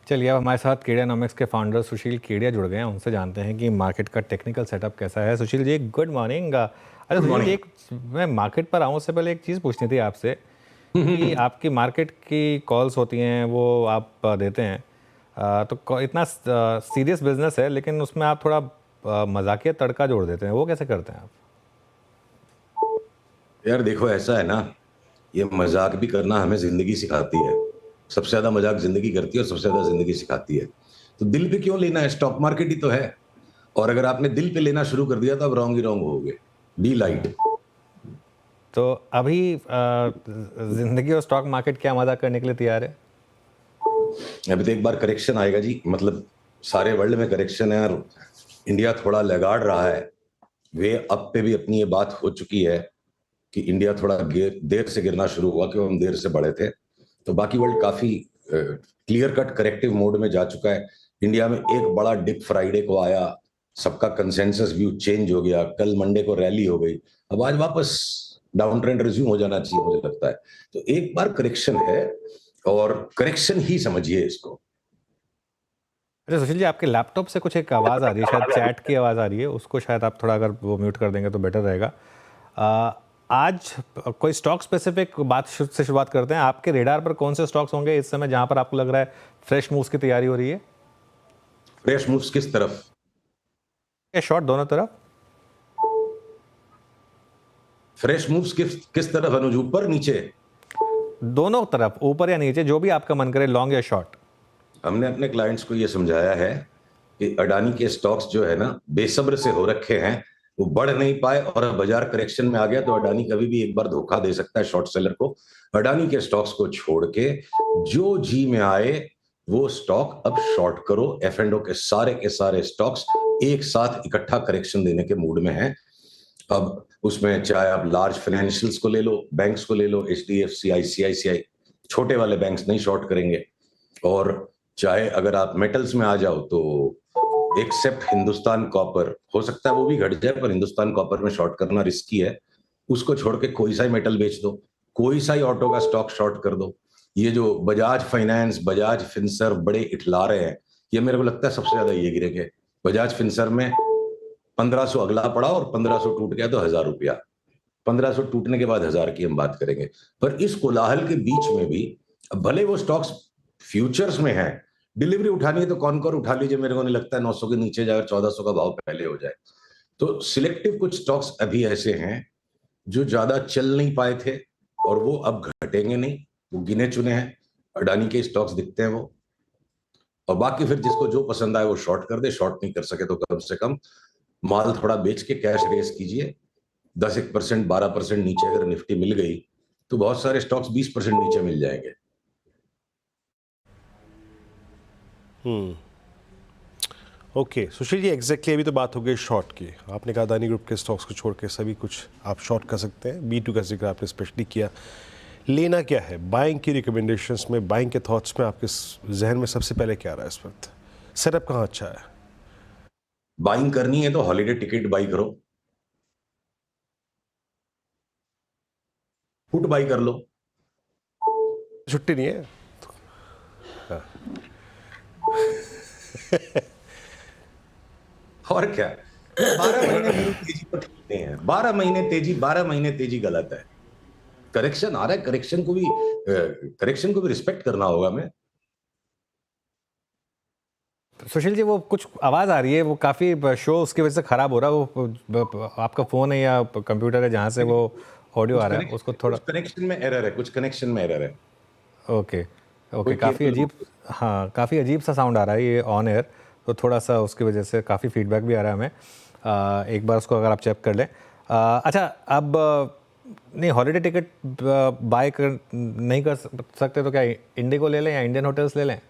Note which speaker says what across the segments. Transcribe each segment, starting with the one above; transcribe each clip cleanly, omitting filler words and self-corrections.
Speaker 1: चलिए, अब हमारे साथ केडियानॉमिक्स के फाउंडर सुशील केडिया जुड़ गए हैं। उनसे जानते हैं कि मार्केट का टेक्निकल सेटअप कैसा है। Sushil ji, good morning. अच्छा
Speaker 2: गुड
Speaker 1: सुशील जी,
Speaker 2: मॉर्निंग।
Speaker 1: मैं मार्केट पर आऊँ उससे पहले एक चीज़ पूछनी थी आपसे कि आपकी मार्केट की कॉल्स होती हैं, वो आप देते हैं। तो इतना सीरियस बिजनेस है, लेकिन उसमें आप थोड़ा मजाकिया तड़का जोड़ देते हैं, वो कैसे करते हैं आप?
Speaker 2: यार देखो, ऐसा है ना, ये मजाक भी करना हमें जिंदगी सिखाती है। सबसे ज्यादा मजाक जिंदगी करती है और सबसे ज्यादा जिंदगी सिखाती है। तो दिल पे क्यों लेना है? स्टॉक मार्केट ही तो है। और अगर आपने दिल पे लेना शुरू कर दिया तो आप रॉन्ग ही रॉन्ग होगे। Be light.
Speaker 1: तो अभी जिंदगी और स्टॉक मार्केट क्या मजाक करने के लिए तैयार है?
Speaker 2: अभी तो एक बार करेक्शन आएगा जी, मतलब सारे वर्ल्ड में करेक्शन है और इंडिया थोड़ा लैगार्ड रहा है। वे अब पे भी अपनी ये बात हो चुकी है कि इंडिया थोड़ा देर से गिरना शुरू हुआ, क्यों हम देर से बढ़े थे। तो बाकी वर्ल्ड काफी क्लियर कट करेक्टिव मोड में जा चुका है। इंडिया में एक बड़ा डिप फ्राइडे को आया, सबका कंसेंसस व्यू चेंज हो गया, कल मंडे को रैली हो गई, अब आज वापस डाउन ट्रेंड रिज्यूम हो जाना चाहिए मुझे लगता है। तो एक बार करेक्शन है और करेक्शन ही समझिए इसको।
Speaker 1: अच्छा सुशील जी, आपके लैपटॉप से कुछ एक आवाज़ आ रही है, शायद चैट की आवाज़ आ रही है। उसको शायद आप थोड़ा अगर वो म्यूट कर देंगे तो बेटर रहेगा। आ, आज कोई स्टॉक स्पेसिफिक बात से शुरुआत करते हैं। आपके रेडार पर कौन से स्टॉक्स होंगे इस समय जहां पर आपको लग रहा है फ्रेश मूव्स की तैयारी हो रही है?
Speaker 2: फ्रेश मूव्स किस तरफ?
Speaker 1: या शॉर्ट, दोनों तरफ?
Speaker 2: फ्रेश मूव्स किस तरफ अनुज? ऊपर नीचे?
Speaker 1: दोनों तरफ, ऊपर या नीचे, जो भी आपका मन करे, लॉन्ग या शॉर्ट।
Speaker 2: हमने अपने क्लाइंट्स को यह समझाया है कि अडानी के स्टॉक्स जो है ना, बेसब्र से हो रखे हैं, वो बढ़ नहीं पाए और बाजार करेक्शन में आ गया तो अडानी कभी भी एक बार धोखा दे सकता है शॉर्ट सेलर को। अडानी के स्टॉक्स को छोड़ के जो जी में आए वो स्टॉक अब शॉर्ट करो। एफ एंड ओ के सारे स्टॉक्स एक साथ इकट्ठा करेक्शन देने के मूड में हैं। अब उसमें चाहे आप लार्ज फाइनेंशियल्स को ले लो, बैंक्स को ले लो, एचडीएफसी, आईसीआईसीआई, छोटे वाले बैंक्स नहीं शॉर्ट करेंगे। और चाहे अगर आप मेटल्स में आ जाओ तो एक्सेप्ट हिंदुस्तान कॉपर, हो सकता है वो भी घट जाए, पर हिंदुस्तान कॉपर में शॉर्ट करना रिस्की है। उसको छोड़ के कोई सा ही मेटल बेच दो, कोई सा ही ऑटो का स्टॉक शॉर्ट कर दो। ये जो बजाज फाइनेंस, बजाज फिनसर्व बड़े इठला रहे हैं, ये मेरे को लगता है सबसे ज्यादा ये गिरेंगे। बजाज फिनसर्व में 1500 अगला पड़ा और 1500 टूट गया तो 1000 रुपया। 1500 टूटने के बाद 1000 की हम बात करेंगे। पर इस कोलाहल के बीच में भी भले वो स्टॉक्स फ्यूचर्स में है, डिलीवरी उठानी है तो कौन कौन उठा लीजिए। मेरे को नहीं लगता है 900 के नीचे जाए, 1400 का भाव पहले हो जाए। तो सिलेक्टिव कुछ स्टॉक्स अभी ऐसे हैं जो ज्यादा चल नहीं पाए थे और वो अब घटेंगे नहीं, वो गिने चुने हैं। अडानी के स्टॉक्स दिखते हैं वो। और बाकी फिर जिसको जो पसंद आए वो शॉर्ट कर दे, शॉर्ट नहीं कर सके तो कम से कम माल थोड़ा बेच के कैश रेस कीजिए। 10-1%, 12% नीचे अगर निफ्टी मिल गई तो बहुत सारे स्टॉक्स 20% नीचे मिल जाएंगे।
Speaker 3: ओके सुशील जी, एग्जैक्टली अभी तो बात हो गई शॉर्ट की। आपने कहा अदानी ग्रुप के स्टॉक्स को छोड़ के सभी कुछ आप शॉर्ट कर सकते हैं। B2 का जिक्र आपने स्पेशली किया। लेना क्या है? बाइंग की रिकमेंडेशंस में, बाइंग के थॉट्स में आपके जहन में सबसे पहले क्या आ रहा है इस वक्त? सेटअप कहाँ अच्छा है?
Speaker 2: बाइंग करनी है तो हॉलीडे टिकट बाई करो, फुट बाई कर लो।
Speaker 3: छुट्टी नहीं है?
Speaker 2: और क्या, 12 महीने मेरी तेजी पर ठीक नहीं है। 12 महीने तेजी, 12 महीने तेजी गलत है। करेक्शन आ रहा है, करेक्शन को भी रिस्पेक्ट करना होगा। मैं
Speaker 1: सुशील जी, वो कुछ आवाज़ आ रही है, वो काफ़ी शो उसकी वजह से ख़राब हो रहा है। आपका फ़ोन है या कंप्यूटर है जहाँ से वो ऑडियो आ रहा है, उसको थोड़ा।
Speaker 2: कुछ कनेक्शन में एरर है, कुछ कनेक्शन में एरर है।
Speaker 1: ओके। ओके,
Speaker 2: कोई
Speaker 1: काफ़ी
Speaker 2: केबल।
Speaker 1: अजीब। हाँ, काफ़ी अजीब सा साउंड आ रहा है ये ऑन एयर। तो थोड़ा सा उसकी वजह से काफ़ी फीडबैक भी आ रहा है हमें। एक बार उसको अगर आप चेक कर लें। अच्छा, अब नहीं, हॉलीडे टिकट बाय कर नहीं कर सकते तो क्या इंडिगो ले लें या इंडियन होटल्स ले लें?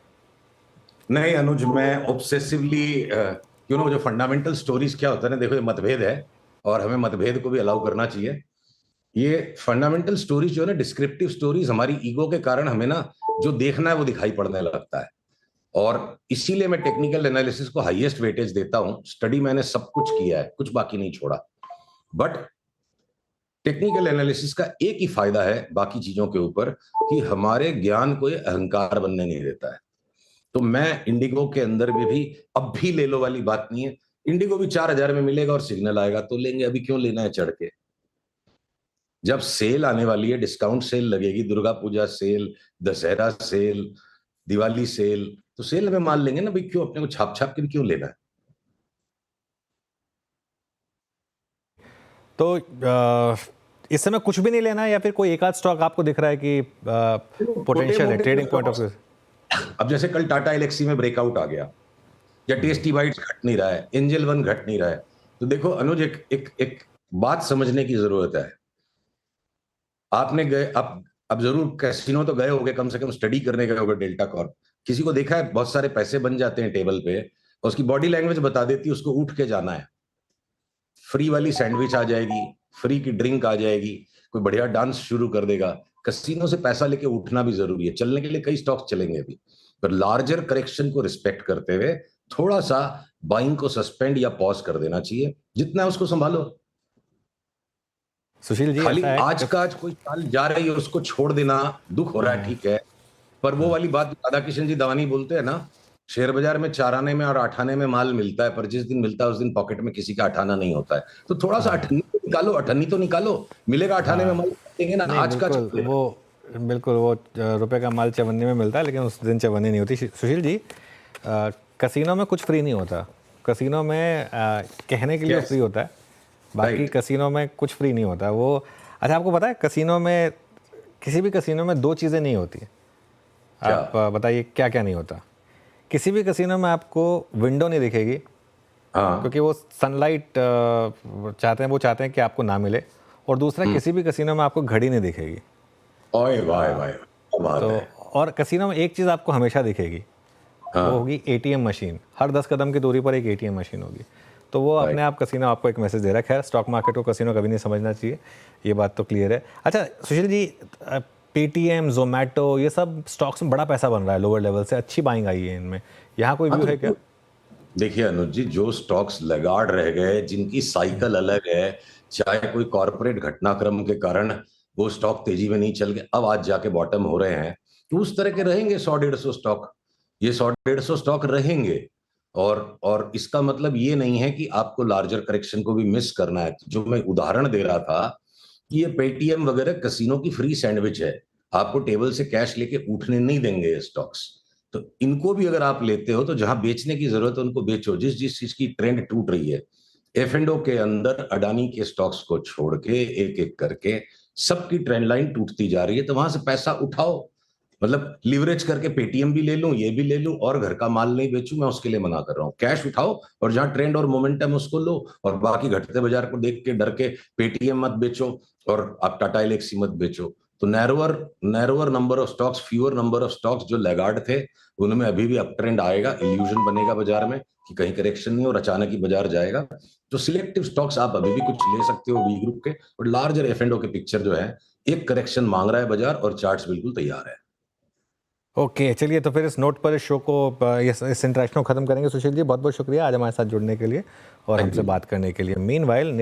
Speaker 2: नहीं अनुज, मैं ऑब्सेसिवली क्यों ना, जो फंडामेंटल स्टोरीज क्या होता है ना, देखो ये मतभेद है और हमें मतभेद को भी अलाउ करना चाहिए। ये फंडामेंटल स्टोरीज जो है ना, डिस्क्रिप्टिव स्टोरीज, हमारी ईगो के कारण हमें ना जो देखना है वो दिखाई पड़ने लगता है। और इसीलिए मैं टेक्निकल एनालिसिस को हाईएस्ट वेटेज देता हूं। स्टडी मैंने सब कुछ किया है, कुछ बाकी नहीं छोड़ा। बट टेक्निकल एनालिसिस का एक ही फायदा है बाकी चीजों के ऊपर, कि हमारे ज्ञान को ये अहंकार बनने नहीं देता है। तो मैं इंडिगो के अंदर भी अब भी ले लो वाली बात नहीं है। इंडिगो भी 4,000 में मिलेगा और सिग्नल आएगा तो लेंगे, अभी क्यों लेना है चढ़ के। जब सेल आने वाली है, डिस्काउंट सेल लगेगी, Durga Puja sale, Dussehra sale, Diwali sale, तो सेल में माल लेंगे ना भाई, क्यों अपने को छाप छाप के क्यों लेना है।
Speaker 1: तो इस समय कुछ भी नहीं लेना है या फिर कोई एक आध स्टॉक आपको दिख रहा है कि पोटेंशियल है
Speaker 2: छोटे-मोटे
Speaker 1: ट्रेडिंग पॉइंट ऑफ व्यू?
Speaker 2: अब जैसे कल टाटा एलेक्सी में ब्रेकआउट आ गया, या टेस्टी बाइट्स घट नहीं रहा है, एंजल वन घट नहीं रहा है, तो देखो अनुज, एक बात समझने की जरूरत है। आपने गए अब जरूर कैसीनो तो गए होगे, कम से कम स्टडी करने गए होगे डेल्टा कॉर्प। किसी को देखा है बहुत सारे पैसे बन जाते हैं टेबल पे और उसकी बॉडी लैंग्वेज बता देती है उसको उठ के जाना है। फ्री वाली सैंडविच आ जाएगी, फ्री की ड्रिंक आ जाएगी, कोई बढ़िया डांस शुरू कर देगा। कसिनो से पैसा लेके उठना भी जरूरी है। चलने के लिए कई स्टॉक्स चलेंगे अभी, पर लार्जर करेक्शन को रिस्पेक्ट करते हुए थोड़ा सा बाइंग को सस्पेंड या पॉज कर देना चाहिए। जितना है उसको संभालो।
Speaker 1: सुशील जी,
Speaker 2: खाली
Speaker 1: ऐसा है
Speaker 2: आज का आज कोई चाल जा रही है उसको छोड़ देना, दुख हो रहा है, ठीक है, पर वो वाली बात राधा किशन जी दवानी बोलते हैं ना, शेयर बाजार में 4 आने में और 8 आने में माल मिलता है, पर जिस दिन मिलता है उस दिन पॉकेट में किसी का 8 आना नहीं होता है। तो थोड़ा सा अठन्नी तो निकालो, अठन्नी तो निकालो, मिलेगा 8 आने में माल देंगे ना।
Speaker 1: नहीं,
Speaker 2: आज का
Speaker 1: बिल्कुल वो रुपए का माल चवन्नी में मिलता है, लेकिन उस दिन चवन्नी नहीं होती। सुशील जी, कसिनो में कुछ फ्री नहीं होता। कसिनो में कहने के लिए
Speaker 2: Yes.
Speaker 1: फ्री होता है, बाकी
Speaker 2: Right.
Speaker 1: कसिनो में कुछ फ्री नहीं होता। वो अच्छा, आपको पता है कसिनो में, किसी भी कसिनो में 2 चीज़ें नहीं होती।
Speaker 2: क्या?
Speaker 1: आप बताइए क्या क्या नहीं होता। किसी भी कसिनो में आपको विंडो नहीं दिखेगी,
Speaker 2: हाँ,
Speaker 1: क्योंकि वो सनलाइट चाहते हैं कि आपको ना मिले। और दूसरा, किसी भी कसिनो में आपको घड़ी नहीं दिखेगी।
Speaker 2: ओए वाह वाह, क्या बात
Speaker 1: तो
Speaker 2: है।
Speaker 1: और कसिनो में एक चीज़ आपको हमेशा दिखेगी, वो होगी एटीएम मशीन। हर 10 कदम की दूरी पर एक एटीएम मशीन होगी। तो वो अपने आप कसिनो आपको एक मैसेज दे रहा है। खैर, स्टॉक मार्केट को कसिनो कभी नहीं समझना चाहिए, ये बात तो क्लियर है। अच्छा सुशील जी, पेटीएम, जोमेटो, ये सब स्टॉक्स में बड़ा पैसा बन रहा है लोअर लेवल से, अच्छी बाइंग आई है इनमें, यहाँ कोई व्यू है क्या?
Speaker 2: देखिए अनुज जी, जो स्टॉक्स लगाड़ रह गए, जिनकी साइकिल अलग है, चाहे कोई कॉर्पोरेट घटनाक्रम के कारण वो स्टॉक तेजी में नहीं चल गए, अब आज जाके बॉटम हो रहे हैं, तो उस तरह के रहेंगे 100-150 स्टॉक। ये 100-150 स्टॉक रहेंगे। और इसका मतलब ये नहीं है कि आपको लार्जर करेक्शन को भी मिस करना है। जो मैं उदाहरण दे रहा था कि ये पेटीएम वगैरह कसिनो की फ्री सैंडविच है, आपको टेबल से कैश लेके उठने नहीं देंगे ये स्टॉक्स। तो इनको भी अगर आप लेते हो तो जहां बेचने की जरूरत है उनको बेचो। जिस जिस चीज की ट्रेंड टूट रही है, F&O के अंदर अडानी के स्टॉक्स को छोड़ के एक एक करके सबकी ट्रेंड लाइन टूटती जा रही है, तो वहां से पैसा उठाओ। मतलब लीवरेज करके पेटीएम भी ले लूं, ये भी ले लूं और घर का माल नहीं बेचूं, मैं उसके लिए मना कर रहा हूं। कैश उठाओ और जहां ट्रेंड और मोमेंटम उसको लो, और बाकी घटते बाजार को देख के डर के पेटीएम मत बेचो और आप टाटा एलेक्सी मत बेचो। तो narrower number of stocks, fewer number of stocks जो लैगार्ड थे, उनमें अभी भी अप ट्रेंड आएगा। इल्यूजन बनेगा बाजार में कि कहीं करेक्शन नहीं और अचानक ही बाजार जाएगा। तो सिलेक्टिव स्टॉक्स आप अभी भी कुछ ले सकते हो वी ग्रुप के, और लार्जर F&O के पिक्चर जो है, एक करेक्शन मांग रहा है बाजार और चार्ट्स बिल्कुल तैयार है।
Speaker 1: ओके, चलिए तो फिर इस नोट पर इस शो को, इस इंटरेक्शन को खत्म करेंगे। सुशील जी, बहुत बहुत शुक्रिया आज हमारे साथ जुड़ने के लिए और हमसे बात करने के लिए। मीनवाइल